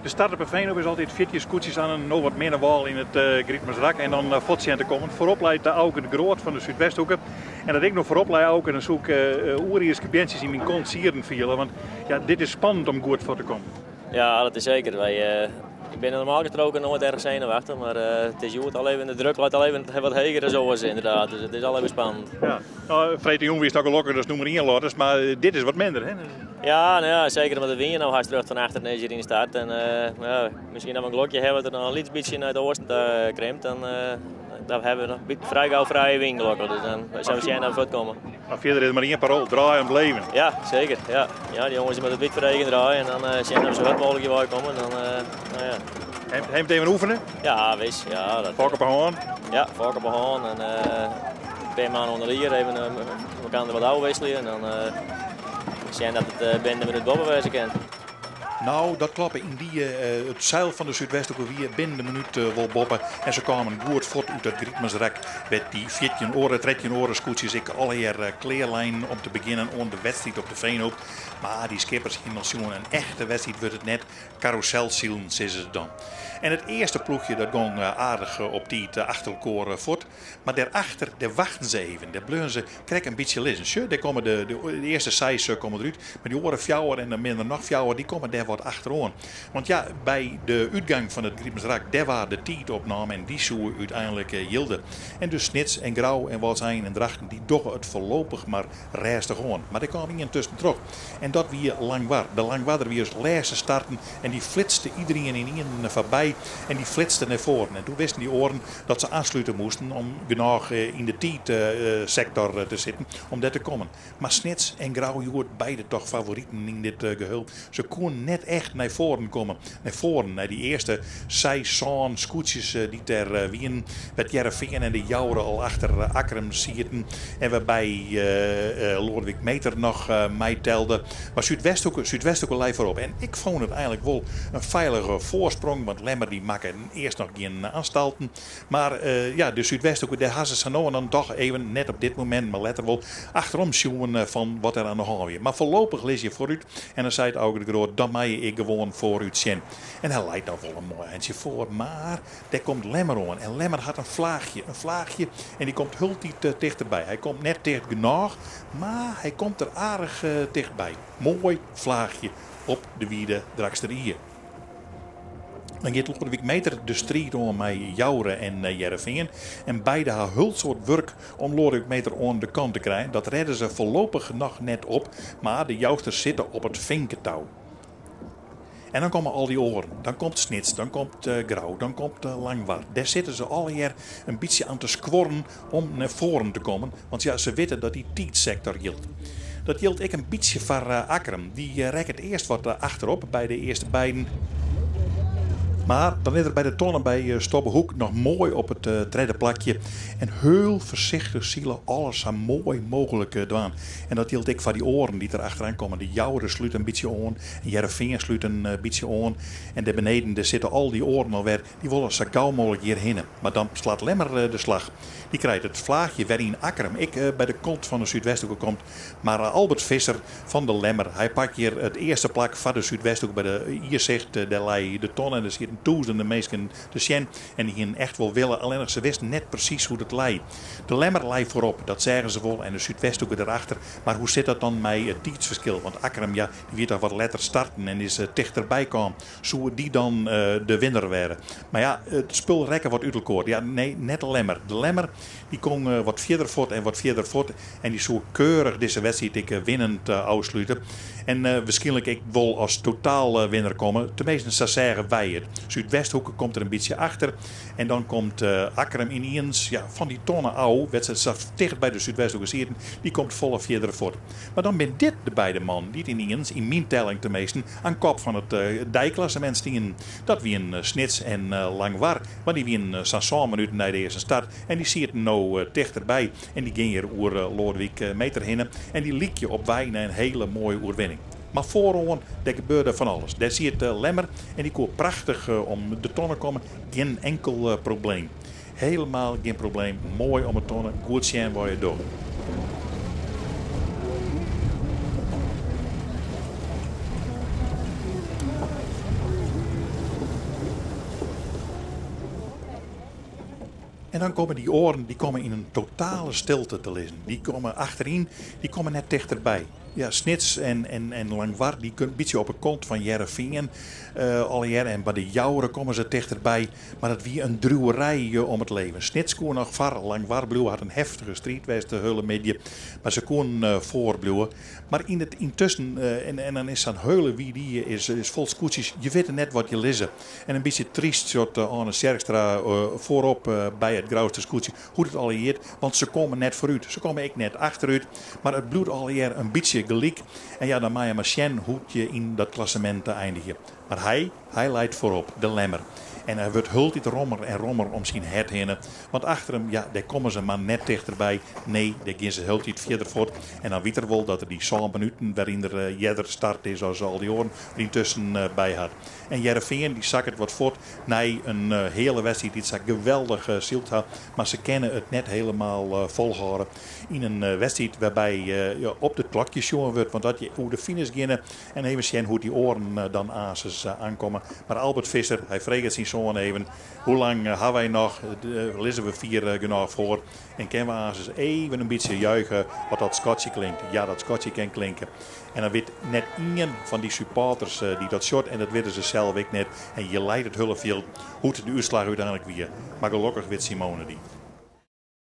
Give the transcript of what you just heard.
De start op Veenhoop is altijd 14 scootjes aan een nog wat minder wal in het Grietmersrak. En dan Fotsen te komen. Voorop leidt de Auken de Groot van de Zuidwesthoeken. En dat ik nog voorop leid ook en dan zoek oerierske bandjes in mijn kont sieren vielen. Want ja, dit is spannend om goed voor te komen. Ja, dat is zeker. Ik ben normaal gesproken nooit erg zenuwachtig, maar het is goed al even de druk laat al even wat heger zo is inderdaad. Dus het is al even spannend. Ja. Nou, Freek de Jong is nog lokker, dus nummer 1 lotters, maar dit is wat minder, hè? Ja, nou ja, zeker omdat de win je nou haast terug van achter hier in de start. En ja, misschien dat we een glokje hebben dat er nog een beetje naar het oosten krimpt. Dan hebben we nog vrij gauw vrije winglokken, dus dan zou je naar voet komen. Maar verder is er maar één parool, draaien en blijven. Ja, zeker. Ja. Ja, die jongens met het wit verregen draaien en dan zien we zo wat mogelijk hierbij komen. Dan, nou ja. Heeft het even oefenen? Ja, wees. Ja, Valk op een haan? Ja, valk op een haan. En een paar maanden onder hier even we gaan er wat oude wisselen. En dan zien dat het binnen met het bobben wezen kan. Nou, dat klopt. In die, het zeil van de Zuidwesthoek weer binnen de minuut wil boppen. En ze kwamen goed voort uit het Grietmersrak. Met die 14 oren, 13 oren scootjes. Ik alle hier kleerlijn om te beginnen aan de wedstrijd op de Veenhoop. Maar die skippers in als jongen een echte wedstrijd wordt het net. Carouselzielen, zeggen ze dan. En het eerste ploegje dat ging aardig op die achter elkaar voort. Maar daarachter, daar wachten ze even. Daar bleuren ze, krijg een beetje lezen. Daar komen de eerste 6 komen eruit. Maar die oren fjouwer en de minder nog fjouwer, die komen daar wat achteraan. Want ja, bij de uitgang van het Grietmersrak, daar waren de tijdopname en die zou uiteindelijk hielden. En dus Snits en Grauw en Walsijn en Drachten, die doch het voorlopig maar rustig aan. Maar er kwam iemand tussen terug. En dat wie Langwaar. De Langwaarder wie als laatste starten en die flitste iedereen in één voorbij. En die flitste naar voren. En toen wisten die oren dat ze aansluiten moesten om genoeg in de tietsector te zitten om daar te komen. Maar Snits en Grauw, je hoort beide toch favorieten in dit geheel. Ze konden net echt naar voren komen. Naar voren, naar die eerste 6 scootjes die ter wien. Met Jereveen en de Jouren al achter Akkerem zitten. En waarbij Lodewijk Meter nog meetelde. Maar Zuidwesthoek lei voorop. En ik vond het eigenlijk wel een veilige voorsprong. Want Lemmer die maken eerst nog geen aanstalten. Maar ja, de Zuidwesthoek, daar hadden ze nou en dan toch even, net op dit moment, maar letter wel, achterom zien van wat er aan de hand is. Maar voorlopig lees je vooruit. En dan zei het ook de Groot, dan mag ik gewoon vooruit zien. En hij leidt dan wel een mooi eindje voor. Maar daar komt Lemmer aan. En Lemmer had een vlaagje. En die komt hultiet dichterbij. Hij komt net dicht genoeg, maar hij komt er aardig dichtbij. Mooi vlaagje op de wiede Draksterieën. Dan gaat Lodewijk Meter de strijd om met Jouren en Jereveen. En beide hebben heel soort werk om Lodewijk Meter aan de kant te krijgen. Dat redden ze voorlopig nog net op. Maar de jousters zitten op het vinkentouw. En dan komen al die oren. Dan komt Snits, dan komt Grauw, dan komt Langwaard. Daar zitten ze al hier een beetje aan te squorren om naar voren te komen. Want ja, ze weten dat die tietsector hield. Dat hield ik een beetje van Akkerem. Die rekt het eerst wat achterop bij de eerste beiden. Maar dan is er bij de tonnen bij Stobbehoek nog mooi op het derde plakje. En heel voorzichtig zielen alles zo mooi mogelijk doen. En dat hield ik van die oren die er achteraan komen. De Jouren sluiten een beetje aan. En Jereveen sluit een beetje aan. En daar beneden daar zitten al die oren alweer. Die willen zo gauw mogelijk hierheen. Maar dan slaat Lemmer de slag. Die krijgt het vlaagje weer in Akkerem. Ik bij de kont van de Zuidwesthoek komt. Maar Albert Visser van de Lemmer. Hij pakt hier het eerste plak van de Zuidwesthoek. Bij de hier zegt daar lei de ton en er zitten duizenden mensen te zien. En die hier echt wel willen. Alleen ze wisten net precies hoe het lei. De Lemmer lei voorop. Dat zeggen ze wel. En de Zuidwesthoek erachter. Maar hoe zit dat dan met het tijdsverschil? Want Akkerem, ja, die weet toch wat letter starten. En is dichterbij kwam. Zou die dan de winnaar werden? Maar ja, het spul rekken wordt uit elkaar. Ja, nee, net de Lemmer. De Lemmer die kon wat verder voort en wat verder voort. En die zou keurig deze wedstrijd winnend uitsluiten. En waarschijnlijk ik wil als totaal winnaar komen. Tenminste, ze zeggen wij het. Zuidwesthoek komt er een beetje achter. En dan komt Akkerem ineens ja, van die tonnen ouw. Wedstrijd dicht bij de Zuidwesthoek zitten. Die komt volle verder voort. Maar dan ben dit de beide man die ineens in mijn telling tenminste aan kop van het dijklassement stien. Dat wie een Snits en Langwaar. Maar die wie een samen minuten na de eerste start. En die ziet nou dichterbij. En die ging hier oer Lodewijk Meter heen. En die liek je op wij naar een hele mooie oerwinning. Maar vooraan, daar gebeurde van alles. Daar zie je Lemmer en die kon prachtig om de tonnen komen. Geen enkel probleem. Helemaal geen probleem. Mooi om de tonnen. Goed zien waar je doet. En dan komen die oren die komen in een totale stilte te lezen. Die komen achterin, die komen net dichterbij. Ja, Snits en Langwar die kunnen een beetje op een kont van Heerenveen al jaren. En bij de Jouren komen ze dichterbij. Maar het wie een druwerij om het leven. Snits kon nog var, Langwar bleef had een heftige strijd bij de hele media. Maar ze kon voorbleven. Maar intussen, en dan is dat heulen wie die is vol scootjes. Je weet net wat je lezen. En een beetje triest soort Arne Sjerkstra voorop bij het grootste scootje. Hoe het allieert, want ze komen net vooruit. Ze komen ik net achteruit. Maar het bloed alweer een beetje gelijk. En ja, dan mag je maar zien hoe je in dat klassement te eindigen. Maar hij leidt voorop, de lemmer. En hij wordt hultig rommer en rommer om zijn het heen. Want achter hem, ja, daar komen ze maar net dichterbij. Nee, daar gaan ze hultig verder voort. En dan weet er wel dat er die 7 minuten waarin er jeder start is als al die oren er intussen bij had. En Heerenveen die zak het wat voort. Nee, een hele wedstrijd die ze geweldig zield had. Maar ze kennen het net helemaal volhouden. In een wedstrijd waarbij op de klokjes jongen wordt. Want dat je hoe de finish beginnen. En even zien hoe die oren dan aankomen. Maar Albert Visser, hij vreegt zijn zoon even. Hoe lang hebben wij nog? Lezen we 4 genoeg voor. En kunnen we eens even een beetje juichen wat dat Scotje klinkt. Ja, dat Scotje kan klinken. En dan weet net één van die supporters die dat short. En dat weten ze zelf ook net. En je leidt het hulp veel hoe de uitslag uiteindelijk weer. Maar gelukkig weet Simone die.